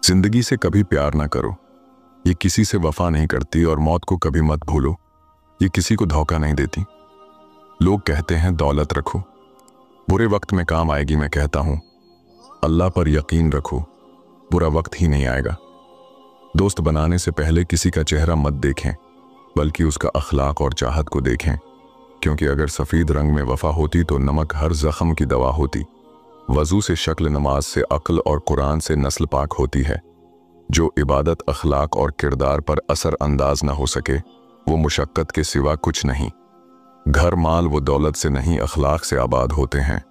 जिंदगी से कभी प्यार ना करो, ये किसी से वफा नहीं करती, और मौत को कभी मत भूलो, ये किसी को धोखा नहीं देती। लोग कहते हैं दौलत रखो, बुरे वक्त में काम आएगी। मैं कहता हूं अल्लाह पर यकीन रखो, बुरा वक्त ही नहीं आएगा। दोस्त बनाने से पहले किसी का चेहरा मत देखें, बल्कि उसका अखलाक और चाहत को देखें, क्योंकि अगर सफ़ेद रंग में वफा होती तो नमक हर जख्म की दवा होती। वज़ू से शक्ल, नमाज से अक्ल और कुरान से नस्ल पाक होती है। जो इबादत, अखलाक और किरदार पर असर अंदाज न हो सके, वो मुशक्क़त के सिवा कुछ नहीं। घर, माल वो दौलत से नहीं, अखलाक से आबाद होते हैं।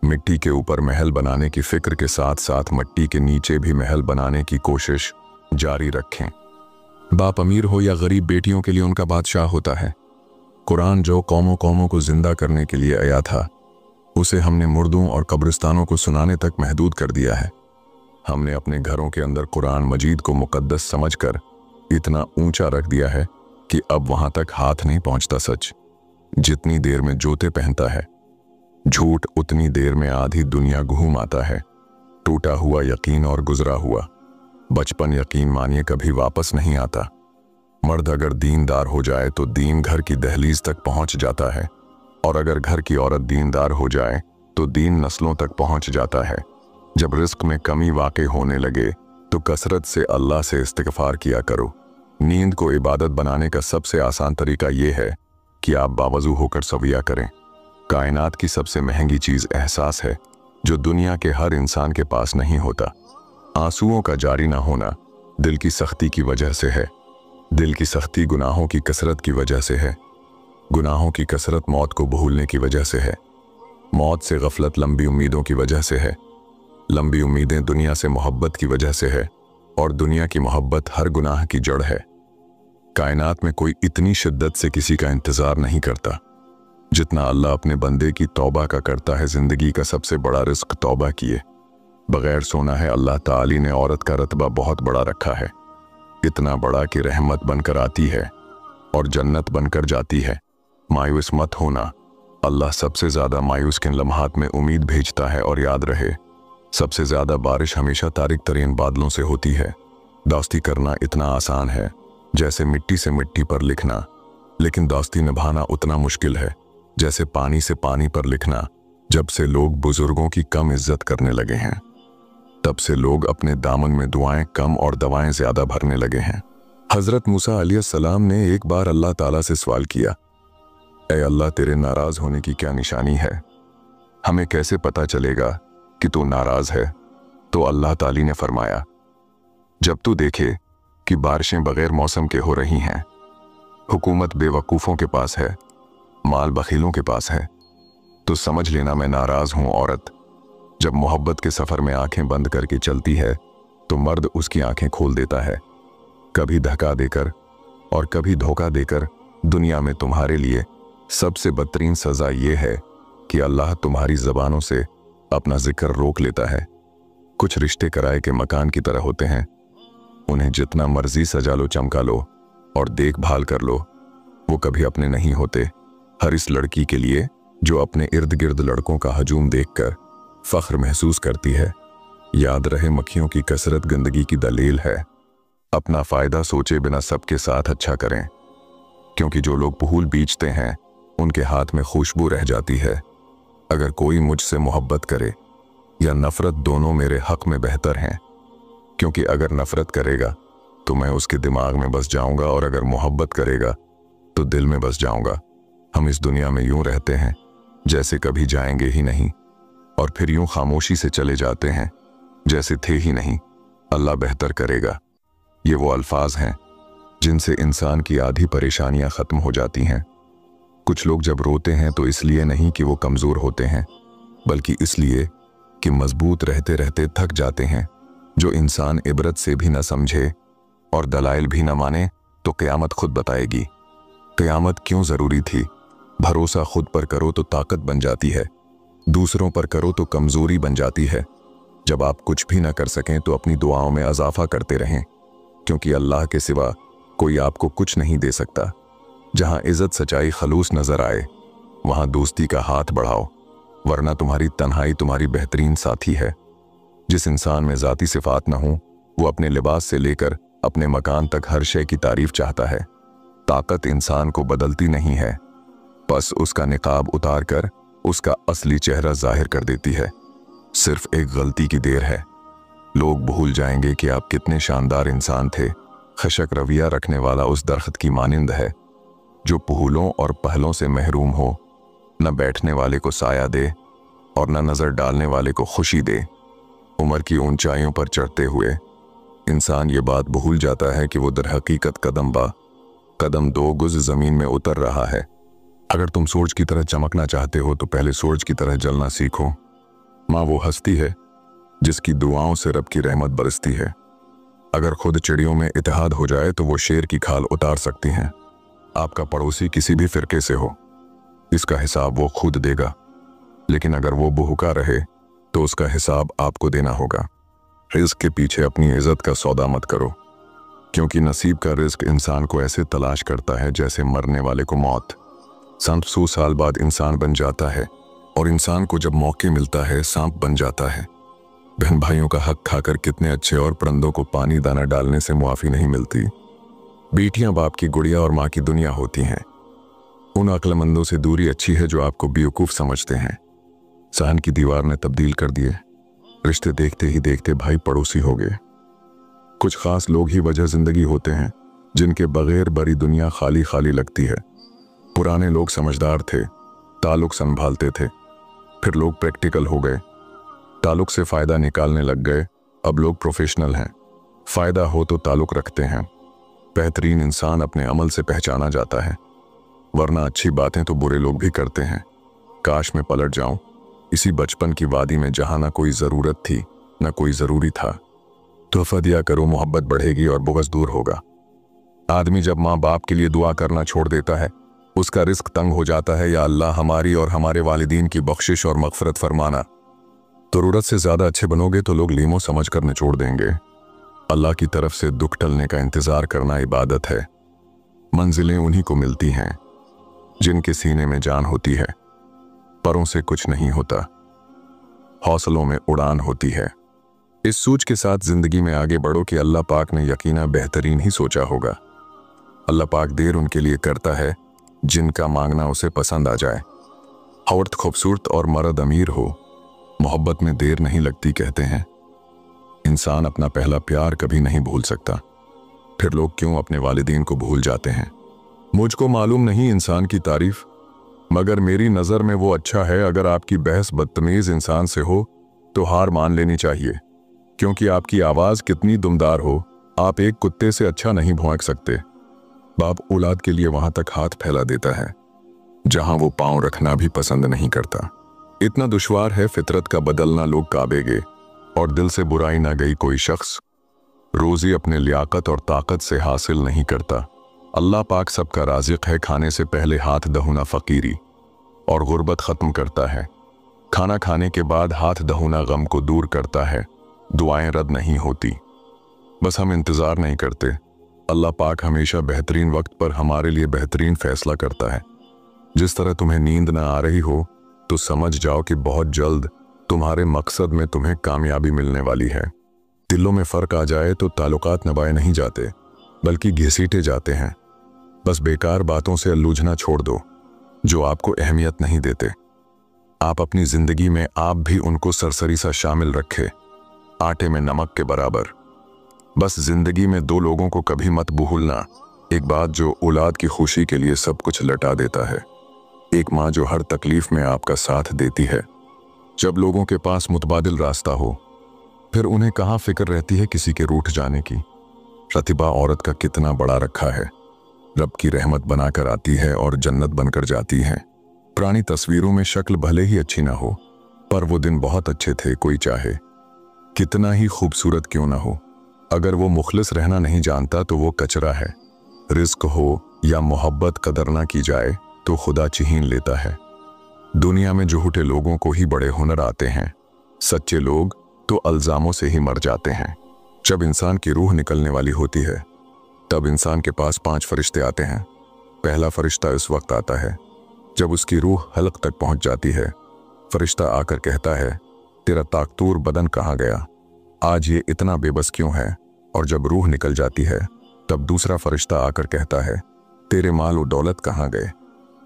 मिट्टी के ऊपर महल बनाने की फ़िक्र के साथ साथ मिट्टी के नीचे भी महल बनाने की कोशिश जारी रखें। बाप अमीर हो या गरीब, बेटियों के लिए उनका बादशाह होता है। कुरान जो कौमों कौमों को जिंदा करने के लिए आया था, उसे हमने मुर्दों और कब्रिस्तानों को सुनाने तक महदूद कर दिया है। हमने अपने घरों के अंदर कुरान मजीद को मुकद्दस समझकर इतना ऊंचा रख दिया है कि अब वहां तक हाथ नहीं पहुंचता सच। जितनी देर में जूते पहनता है झूठ, उतनी देर में आधी दुनिया घूम आता है। टूटा हुआ यकीन और गुजरा हुआ बचपन, यकीन मानिए कभी वापस नहीं आता। मर्द अगर दीनदार हो जाए तो दीन घर की दहलीज तक पहुंच जाता है, और अगर घर की औरत दीनदार हो जाए तो दीन नस्लों तक पहुंच जाता है। जब रिस्क में कमी वाक़ई होने लगे तो कसरत से अल्लाह से इस्तिग़फ़ार किया करो। नींद को इबादत बनाने का सबसे आसान तरीका ये है कि आप बावज़ू होकर सविया करें। कायनात की सबसे महंगी चीज़ एहसास है, जो दुनिया के हर इंसान के पास नहीं होता। आंसुओं का जारी ना होना दिल की सख्ती की वजह से है। दिल की सख्ती गुनाहों की कसरत की वजह से है। गुनाहों की कसरत मौत को भूलने की वजह से है। मौत से गफलत लंबी उम्मीदों की वजह से है। लंबी उम्मीदें दुनिया से मोहब्बत की वजह से है, और दुनिया की मोहब्बत हर गुनाह की जड़ है। कायनात में कोई इतनी शिद्दत से किसी का इंतज़ार नहीं करता जितना अल्लाह अपने बंदे की तौबा का करता है। ज़िंदगी का सबसे बड़ा रिस्क तौबा किए बगैर सोना है। अल्लाह ताली ने औरत का रतबा बहुत बड़ा रखा है, इतना बड़ा कि रहमत बनकर आती है और जन्नत बनकर जाती है। मायूस मत होना, अल्लाह सबसे ज़्यादा मायूस किन लम्हात में उम्मीद भेजता है। और याद रहे, सबसे ज़्यादा बारिश हमेशा तारिक तरीन बादलों से होती है। दोस्ती करना इतना आसान है जैसे मिट्टी से मिट्टी पर लिखना, लेकिन दोस्ती निभाना उतना मुश्किल है जैसे पानी से पानी पर लिखना। जब से लोग बुजुर्गों की कम इज्जत करने लगे हैं, तब से लोग अपने दामन में दुआएं कम और दवाएं ज़्यादा भरने लगे हैं। हज़रत मूसा अलैहिस्सलाम ने एक बार अल्लाह ताला से सवाल किया, ऐ अल्लाह, तेरे नाराज़ होने की क्या निशानी है? हमें कैसे पता चलेगा कि तू नाराज़ है? तो अल्लाह ताली ने फरमाया, जब तू देखे कि बारिशें बग़ैर मौसम के हो रही हैं, हुकूमत बेवकूफ़ों के पास है, माल बखीलों के पास है, तो समझ लेना मैं नाराज़ हूँ। औरत जब मोहब्बत के सफ़र में आंखें बंद करके चलती है तो मर्द उसकी आंखें खोल देता है। कभी धक्का देकर और कभी धोखा देकर। दुनिया में तुम्हारे लिए सबसे बदतरीन सज़ा ये है कि अल्लाह तुम्हारी ज़बानों से अपना जिक्र रोक लेता है। कुछ रिश्ते किराए के मकान की तरह होते हैं, उन्हें जितना मर्जी सजा लो, चमका लो और देखभाल कर लो, वो कभी अपने नहीं होते। हर इस लड़की के लिए जो अपने इर्द गिर्द लड़कों का हजूम देखकर फ़ख्र महसूस करती है, याद रहे मक्खियों की कसरत गंदगी की दलील है। अपना फ़ायदा सोचे बिना सबके साथ अच्छा करें, क्योंकि जो लोग फूल बीचते हैं उनके हाथ में खुशबू रह जाती है। अगर कोई मुझसे मोहब्बत करे या नफ़रत, दोनों मेरे हक़ में बेहतर हैं, क्योंकि अगर नफ़रत करेगा तो मैं उसके दिमाग में बस जाऊंगा, और अगर मोहब्बत करेगा तो दिल में बस जाऊंगा। हम इस दुनिया में यूं रहते हैं जैसे कभी जाएंगे ही नहीं, और फिर यूं खामोशी से चले जाते हैं जैसे थे ही नहीं। अल्लाह बेहतर करेगा, ये वो अल्फाज हैं जिनसे इंसान की आधी परेशानियां ख़त्म हो जाती हैं। कुछ लोग जब रोते हैं तो इसलिए नहीं कि वो कमज़ोर होते हैं, बल्कि इसलिए कि मजबूत रहते रहते थक जाते हैं। जो इंसान इबरत से भी न समझे और दलाइल भी न माने तो क़यामत खुद बताएगी। क़यामत क्यों ज़रूरी थी? भरोसा खुद पर करो तो ताकत बन जाती है, दूसरों पर करो तो कमज़ोरी बन जाती है। जब आप कुछ भी न कर सकें तो अपनी दुआओं में इजाफ़ा करते रहें, क्योंकि अल्लाह के सिवा कोई आपको कुछ नहीं दे सकता। जहाँ इज़्ज़त, सच्चाई, खलूस नज़र आए, वहाँ दोस्ती का हाथ बढ़ाओ, वरना तुम्हारी तन्हाई तुम्हारी बेहतरीन साथी है। जिस इंसान में ज़ाती सिफ़ात न हो वो अपने लिबास से लेकर अपने मकान तक हर शय की तारीफ चाहता है। ताकत इंसान को बदलती नहीं है, बस उसका निकाब उतार कर उसका असली चेहरा जाहिर कर देती है। सिर्फ एक गलती की देर है। लोग भूल जाएंगे कि आप कितने शानदार इंसान थे। खशक रवैया रखने वाला उस दरख्त की मानिंद है जो फूलों और पहलों से महरूम हो, न बैठने वाले को साया दे और न नजर डालने वाले को खुशी दे। उम्र की ऊंचाइयों पर चढ़ते हुए इंसान ये बात भूल जाता है कि वो दरहकीकत कदम 2 गज जमीन में उतर रहा है। अगर तुम सूरज की तरह चमकना चाहते हो तो पहले सूरज की तरह जलना सीखो। माँ वो हस्ती है जिसकी दुआओं से रब की रहमत बरसती है। अगर खुद चिड़ियों में इत्तेहाद हो जाए तो वो शेर की खाल उतार सकती हैं। आपका पड़ोसी किसी भी फिरके से हो, इसका हिसाब वो खुद देगा, लेकिन अगर वो भूखा रहे तो उसका हिसाब आपको देना होगा। रिस्क के पीछे अपनी इज्जत का सौदा मत करो, क्योंकि नसीब का रिस्क इंसान को ऐसे तलाश करता है जैसे मरने वाले को मौत। 700 साल बाद इंसान बन जाता है और इंसान को जब मौके मिलता है सांप बन जाता है। बहन भाइयों का हक खाकर कितने अच्छे और परिंदों को पानी दाना डालने से मुआफी नहीं मिलती। बेटियां बाप की गुड़िया और माँ की दुनिया होती हैं। उन अक्लमंदों से दूरी अच्छी है जो आपको बेवकूफ़ समझते हैं। सहन की दीवार ने तब्दील कर दिए। रिश्ते देखते ही देखते भाई पड़ोसी हो गए। कुछ खास लोग ही वजह जिंदगी होते हैं जिनके बगैर बड़ी दुनिया खाली खाली लगती है। पुराने लोग समझदार थे, ताल्लुक संभालते थे। फिर लोग प्रैक्टिकल हो गए, ताल्लुक से फ़ायदा निकालने लग गए। अब लोग प्रोफेशनल हैं, फ़ायदा हो तो ताल्लुक रखते हैं। बेहतरीन इंसान अपने अमल से पहचाना जाता है, वरना अच्छी बातें तो बुरे लोग भी करते हैं। काश मैं पलट जाऊं इसी बचपन की वादी में जहां ना कोई ज़रूरत थी ना कोई ज़रूरी था। तोहफा दिया करो, मोहब्बत बढ़ेगी और बुग़्ज़ दूर होगा। आदमी जब माँ बाप के लिए दुआ करना छोड़ देता है, उसका रिस्क तंग हो जाता है। या अल्लाह हमारी और हमारे वालिदीन की बख्शिश और मग़फ़िरत फरमाना। ज़रूरत से ज़्यादा अच्छे बनोगे तो लोग लीमो समझ कर निचोड़ देंगे। अल्लाह की तरफ से दुख टलने का इंतज़ार करना इबादत है। मंजिलें उन्हीं को मिलती हैं जिनके सीने में जान होती है। परों से कुछ नहीं होता, हौसलों में उड़ान होती है। इस सोच के साथ ज़िंदगी में आगे बढ़ो कि अल्लाह पाक ने यकीना बेहतरीन ही सोचा होगा। अल्लाह पाक देर उनके लिए करता है जिनका मांगना उसे पसंद आ जाए। औरत खूबसूरत और मर्द अमीर हो, मोहब्बत में देर नहीं लगती कहते हैं। इंसान अपना पहला प्यार कभी नहीं भूल सकता, फिर लोग क्यों अपने वालिदीन को भूल जाते हैं। मुझको मालूम नहीं इंसान की तारीफ, मगर मेरी नज़र में वो अच्छा है। अगर आपकी बहस बदतमीज़ इंसान से हो तो हार मान लेनी चाहिए, क्योंकि आपकी आवाज़ कितनी दुमदार हो, आप एक कुत्ते से अच्छा नहीं भौंक सकते। बाप औलाद के लिए वहां तक हाथ फैला देता है जहां वो पांव रखना भी पसंद नहीं करता। इतना दुश्वार है फितरत का बदलना, लोग काबे गए और दिल से बुराई ना गई। कोई शख्स रोज़ी अपने लियाकत और ताकत से हासिल नहीं करता। अल्लाह पाक सबका राज़िक है। खाने से पहले हाथ दहुना फ़कीरी और गुर्बत ख़त्म करता है। खाना खाने के बाद हाथ दहुना गम को दूर करता है। दुआएं रद्द नहीं होती, बस हम इंतज़ार नहीं करते। अल्लाह पाक हमेशा बेहतरीन वक्त पर हमारे लिए बेहतरीन फ़ैसला करता है। जिस तरह तुम्हें नींद ना आ रही हो तो समझ जाओ कि बहुत जल्द तुम्हारे मकसद में तुम्हें कामयाबी मिलने वाली है। दिलों में फ़र्क आ जाए तो ताल्लुकात नभाए नहीं जाते, बल्कि घसीटे जाते हैं। बस बेकार बातों से उलझना छोड़ दो जो आपको अहमियत नहीं देते। आप अपनी ज़िंदगी में आप भी उनको सरसरी सा शामिल रखे, आटे में नमक के बराबर। बस ज़िंदगी में 2 लोगों को कभी मत भूलना। एक बात जो औलाद की खुशी के लिए सब कुछ लटा देता है, एक माँ जो हर तकलीफ में आपका साथ देती है। जब लोगों के पास मुतबादिल रास्ता हो, फिर उन्हें कहाँ फिक्र रहती है किसी के रूठ जाने की। प्रतिभा औरत का कितना बड़ा रखा है, रब की रहमत बनाकर आती है और जन्नत बनकर जाती है। पुरानी तस्वीरों में शक्ल भले ही अच्छी ना हो, पर वो दिन बहुत अच्छे थे। कोई चाहे कितना ही खूबसूरत क्यों ना हो, अगर वो मुखलिस रहना नहीं जानता तो वो कचरा है। रिस्क हो या मोहब्बत कदर ना की जाए तो खुदा छीन लेता है। दुनिया में झूठे लोगों को ही बड़े हुनर आते हैं, सच्चे लोग तो अल्जामों से ही मर जाते हैं। जब इंसान की रूह निकलने वाली होती है तब इंसान के पास 5 फरिश्ते आते हैं। पहला फरिश्ता उस वक्त आता है जब उसकी रूह हलक तक पहुंच जाती है। फरिश्ता आकर कहता है, तेरा ताकतूर बदन कहाँ गया? आज ये इतना बेबस क्यों है? और जब रूह निकल जाती है तब दूसरा फरिश्ता आकर कहता है, तेरे माल और दौलत कहाँ गए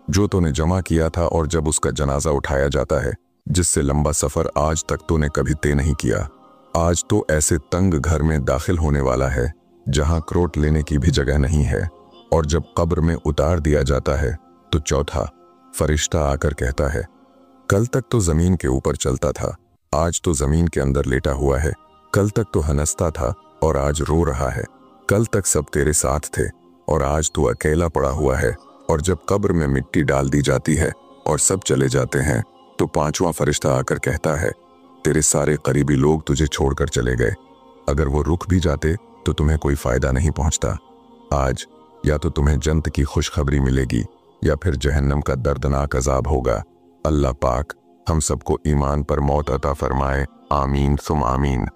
जो तूने जमा किया था। और जब उसका जनाजा उठाया जाता है जिससे लंबा सफर आज तक तूने कभी तय नहीं किया, आज तो ऐसे तंग घर में दाखिल होने वाला है जहां क्रोट लेने की भी जगह नहीं है। और जब कब्र में उतार दिया जाता है तो चौथा फरिश्ता आकर कहता है, कल तक तो जमीन के ऊपर चलता था, आज तो जमीन के अंदर लेटा हुआ है। कल तक तो हंसता था और आज रो रहा है। कल तक सब तेरे साथ थे और आज तू अकेला पड़ा हुआ है। और जब कब्र में मिट्टी डाल दी जाती है और सब चले जाते हैं तो पांचवा फरिश्ता आकर कहता है, तेरे सारे करीबी लोग तुझे छोड़कर चले गए। अगर वो रुक भी जाते तो तुम्हें कोई फायदा नहीं पहुंचता। आज या तो तुम्हें जन्नत की खुशखबरी मिलेगी या फिर जहन्नम का दर्दनाक अजाब होगा। अल्लाह पाक हम सबको ईमान पर मौत अता फरमाए। आमीन सुम आमीन।